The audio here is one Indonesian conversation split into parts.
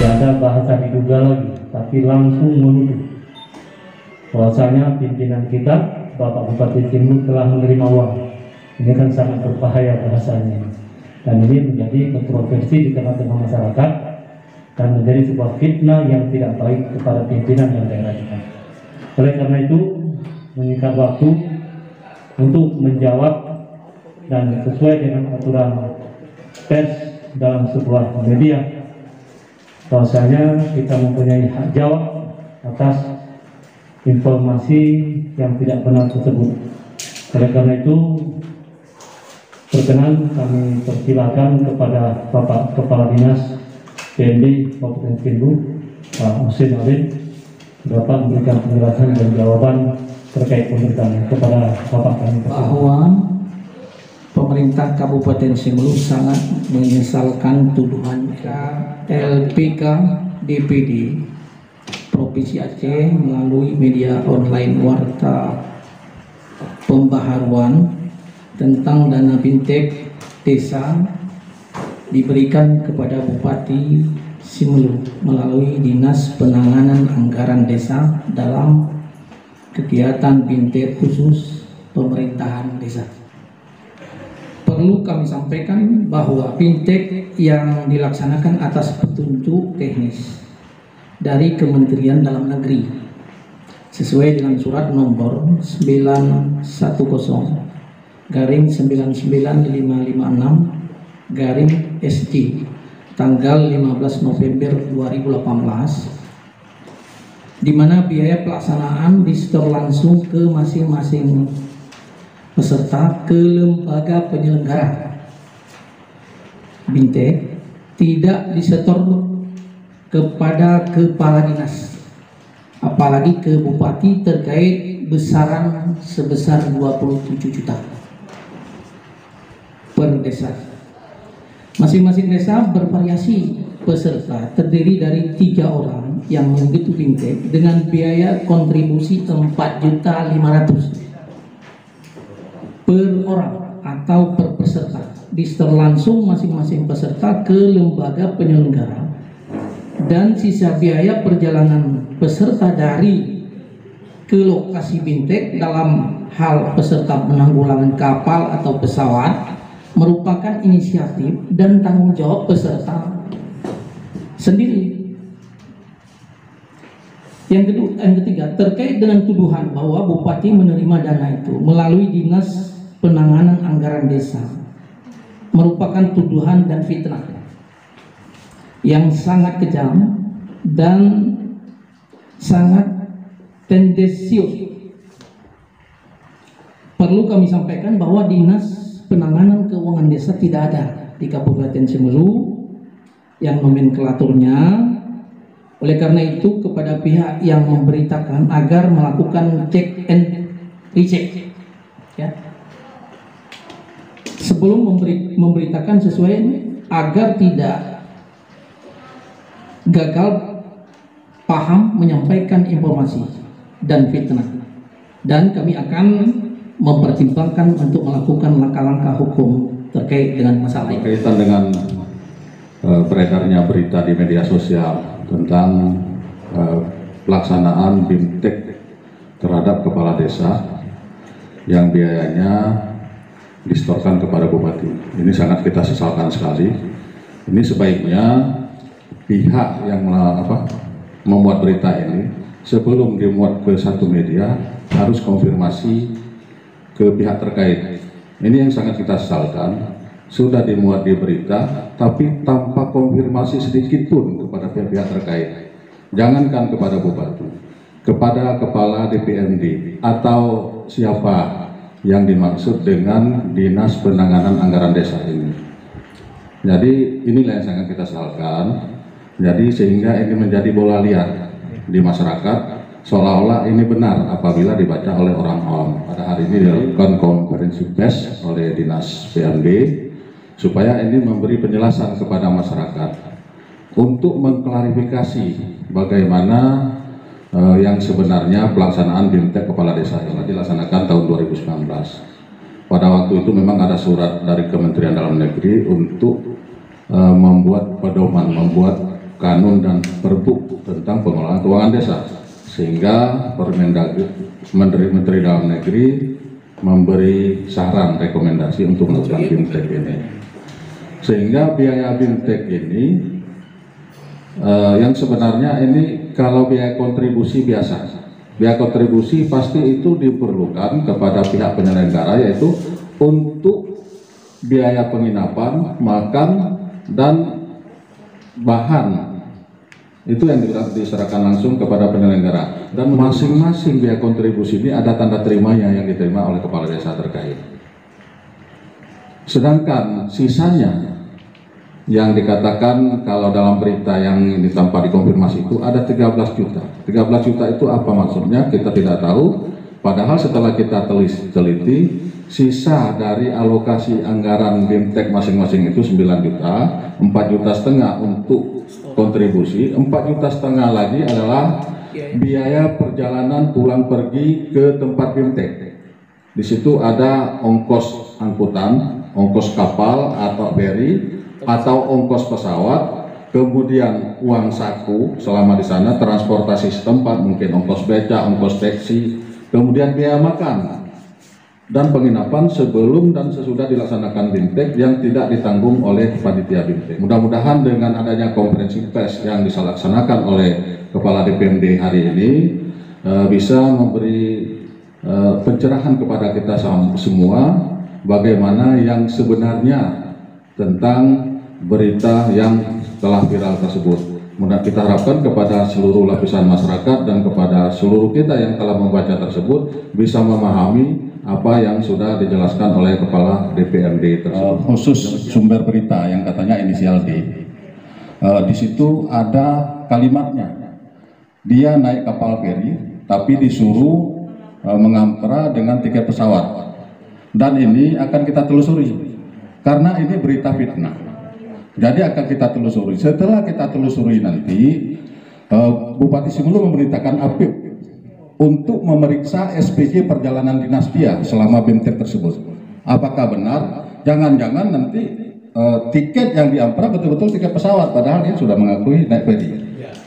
tidak ada bahasa diduga lagi, tapi langsung menuduh bahwasanya pimpinan kita, Bapak Bupati Simelu telah menerima uang. Ini kan sangat berbahaya bahasanya, dan ini menjadi kontroversi di tengah-tengah masyarakat dan menjadi sebuah fitnah yang tidak baik kepada pimpinan yang daerah kita. Oleh karena itu, menyingkat waktu untuk menjawab dan sesuai dengan aturan pers dalam sebuah media, bahwasanya kita mempunyai hak jawab atas informasi yang tidak benar tersebut. Oleh karena itu, berkenan kami persilakan kepada Bapak Kepala Dinas PND Kabupaten Simelu, Pak Husin Alim, dapat memberikan penjelasan dan jawaban terkait pemerintahan kepada Bapak kami. Bahwa pemerintah Kabupaten Simelu sangat menyesalkan tuduhan LPK DPD Provinsi Aceh melalui media online Warta Pembaharuan tentang dana bintek desa diberikan kepada Bupati Simelu melalui Dinas Penanganan Anggaran Desa dalam kegiatan bintek khusus pemerintahan desa. Perlu kami sampaikan bahwa bintek yang dilaksanakan atas petunjuk teknis dari Kementerian Dalam Negeri sesuai dengan surat nomor 910/99556/SJ tanggal 15 November 2018, di mana biaya pelaksanaan disetor langsung ke masing-masing peserta ke lembaga penyelenggara bintek, tidak disetor kepada kepala dinas, apalagi ke bupati terkait besaran sebesar 27 juta per desa. Masing-masing desa bervariasi peserta, terdiri dari 3 orang yang mengikuti bintek dengan biaya kontribusi 4.500.000 per orang atau per peserta, disetor langsung masing-masing peserta ke lembaga penyelenggara, dan sisa biaya perjalanan peserta dari ke lokasi bintek dalam hal peserta penanggulangan kapal atau pesawat merupakan inisiatif dan tanggung jawab peserta sendiri. Yang ketiga, terkait dengan tuduhan bahwa Bupati menerima dana itu melalui Dinas Penanganan Anggaran Desa, merupakan tuduhan dan fitnah yang sangat kejam dan sangat tendensius. Perlu kami sampaikan bahwa Dinas Penanganan Keuangan Desa tidak ada di Kabupaten Simelu yang nomenklaturnya. Oleh karena itu, kepada pihak yang memberitakan agar melakukan cek and recheck, ya, sebelum memberitakan sesuai, agar tidak gagal paham menyampaikan informasi dan fitnah, dan kami akan mempertimbangkan untuk melakukan langkah-langkah hukum terkait dengan masalah ini. Berkaitan dengan beredarnya berita di media sosial tentang pelaksanaan bintek terhadap kepala desa yang biayanya disetorkan kepada bupati, ini sangat kita sesalkan sekali. Ini sebaiknya pihak yang membuat berita ini sebelum dimuat ke satu media harus konfirmasi ke pihak terkait. Ini yang sangat kita sesalkan, sudah dimuat di berita tapi tanpa konfirmasi sedikit pun kepada pihak-pihak terkait. Jangankan kepada bupati, kepada kepala DPMD atau siapa yang dimaksud dengan Dinas Penanganan Anggaran Desa ini. Jadi inilah yang sangat kita sesalkan. Jadi sehingga ini menjadi bola liar di masyarakat, seolah-olah ini benar apabila dibaca oleh orang awam. Pada hari ini dilakukan konferensi pers oleh Dinas PND supaya ini memberi penjelasan kepada masyarakat untuk mengklarifikasi bagaimana yang sebenarnya pelaksanaan bintek kepala desa yang dilaksanakan tahun 2019. Pada waktu itu memang ada surat dari Kementerian Dalam Negeri untuk membuat pedoman, membuat kanun dan perbuk tentang pengelolaan keuangan desa, sehingga Menteri Dalam Negeri memberi saran rekomendasi untuk melakukan BIMTEK ini, sehingga biaya BIMTEK ini yang sebenarnya ini kalau biaya kontribusi biasa, biaya kontribusi pasti itu diperlukan kepada pihak penyelenggara, yaitu untuk biaya penginapan, makan, dan bahan. Itu yang diserahkan langsung kepada penyelenggara, dan masing-masing biaya kontribusi ini ada tanda terimanya yang diterima oleh kepala desa terkait. Sedangkan sisanya yang dikatakan kalau dalam berita yang ini tanpa dikonfirmasi itu ada 13 juta. 13 juta itu apa maksudnya? Kita tidak tahu. Padahal setelah kita teliti, sisa dari alokasi anggaran BIMTEK masing-masing itu 9 juta, 4,5 juta untuk kontribusi, 4,5 juta lagi adalah biaya perjalanan pulang pergi ke tempat BIMTEK. Di situ ada ongkos angkutan, ongkos kapal atau ferry, atau ongkos pesawat, kemudian uang saku selama di sana, transportasi setempat, mungkin ongkos beca, ongkos taksi, kemudian biaya makan dan penginapan sebelum dan sesudah dilaksanakan BIMTEK yang tidak ditanggung oleh panitia BIMTEK. Mudah-mudahan dengan adanya konferensi pers yang dilaksanakan oleh Kepala DPMD hari ini bisa memberi pencerahan kepada kita semua bagaimana yang sebenarnya tentang berita yang telah viral tersebut. Mudah kita harapkan kepada seluruh lapisan masyarakat dan kepada seluruh kita yang telah membaca tersebut bisa memahami apa yang sudah dijelaskan oleh Kepala DPRD tersebut. Khusus sumber berita yang katanya inisial D, di situ ada kalimatnya, dia naik kapal feri tapi disuruh mengantar dengan tiket pesawat, dan ini akan kita telusuri karena ini berita fitnah. Jadi akan kita telusuri. Setelah kita telusuri nanti, Bupati Simelu memerintahkan Apip untuk memeriksa SPJ perjalanan dinas dia selama BIMTEK tersebut. Apakah benar? Jangan-jangan nanti tiket yang diampra betul-betul tiket pesawat, padahal dia sudah mengakui naik ferry.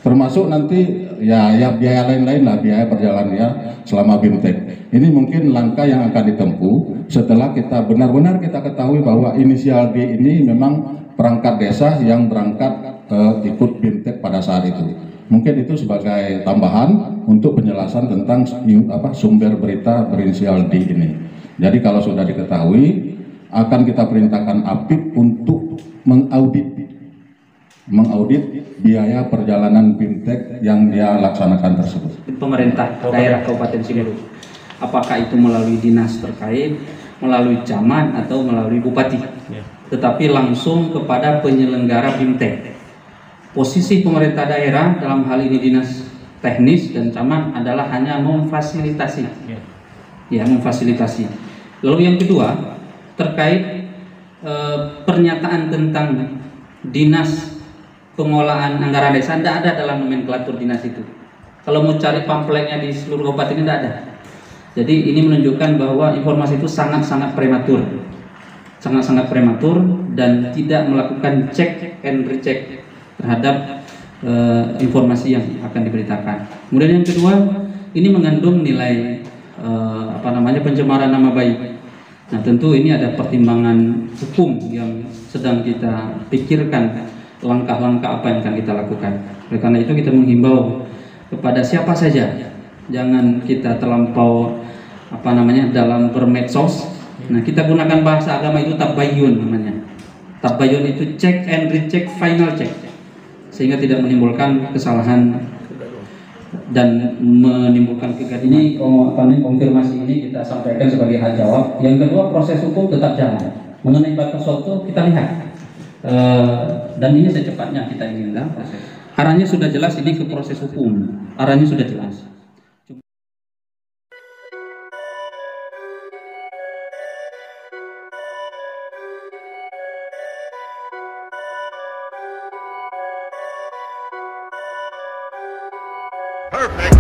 Termasuk nanti ya biaya lain-lain lah, biaya perjalanannya selama BIMTEK. Ini mungkin langkah yang akan ditempuh setelah kita benar-benar kita ketahui bahwa inisial D ini memang perangkat desa yang berangkat ikut BIMTEK pada saat itu. Mungkin itu sebagai tambahan untuk penjelasan tentang sumber berita berinisial D ini. Jadi kalau sudah diketahui, akan kita perintahkan Apip untuk mengaudit biaya perjalanan BIMTEK yang dia laksanakan tersebut. Pemerintah daerah Kabupaten Simelu, apakah itu melalui dinas terkait, melalui camat atau melalui bupati, tetapi langsung kepada penyelenggara BIMTEK. Posisi pemerintah daerah dalam hal ini dinas teknis dan camat adalah hanya memfasilitasi, memfasilitasi. Lalu yang kedua terkait pernyataan tentang dinas pengolahan anggaran desa, tidak ada dalam nomenklatur dinas itu. Kalau mau cari pamfletnya di seluruh kabupaten ini tidak ada. Jadi ini menunjukkan bahwa informasi itu sangat-sangat prematur, dan tidak melakukan check and recheck terhadap informasi yang akan diberitakan. Kemudian yang kedua, ini mengandung nilai pencemaran nama baik. Nah, tentu ini ada pertimbangan hukum yang sedang kita pikirkan, langkah-langkah apa yang akan kita lakukan. Oleh karena itu kita menghimbau kepada siapa saja, jangan kita terlampau dalam bermedsos. Nah, kita gunakan bahasa agama itu tabayun namanya. Tabayun itu check and recheck, final check, sehingga tidak menimbulkan kesalahan dan menimbulkan kegaduhan. Ini konfirmasi ini kita sampaikan sebagai hak jawab. Yang kedua, proses hukum tetap jalan. Mengenai batas waktu kita lihat, dan ini secepatnya kita inginkan. Arahnya sudah jelas, ini ke proses hukum. Arahnya sudah jelas. Perfect.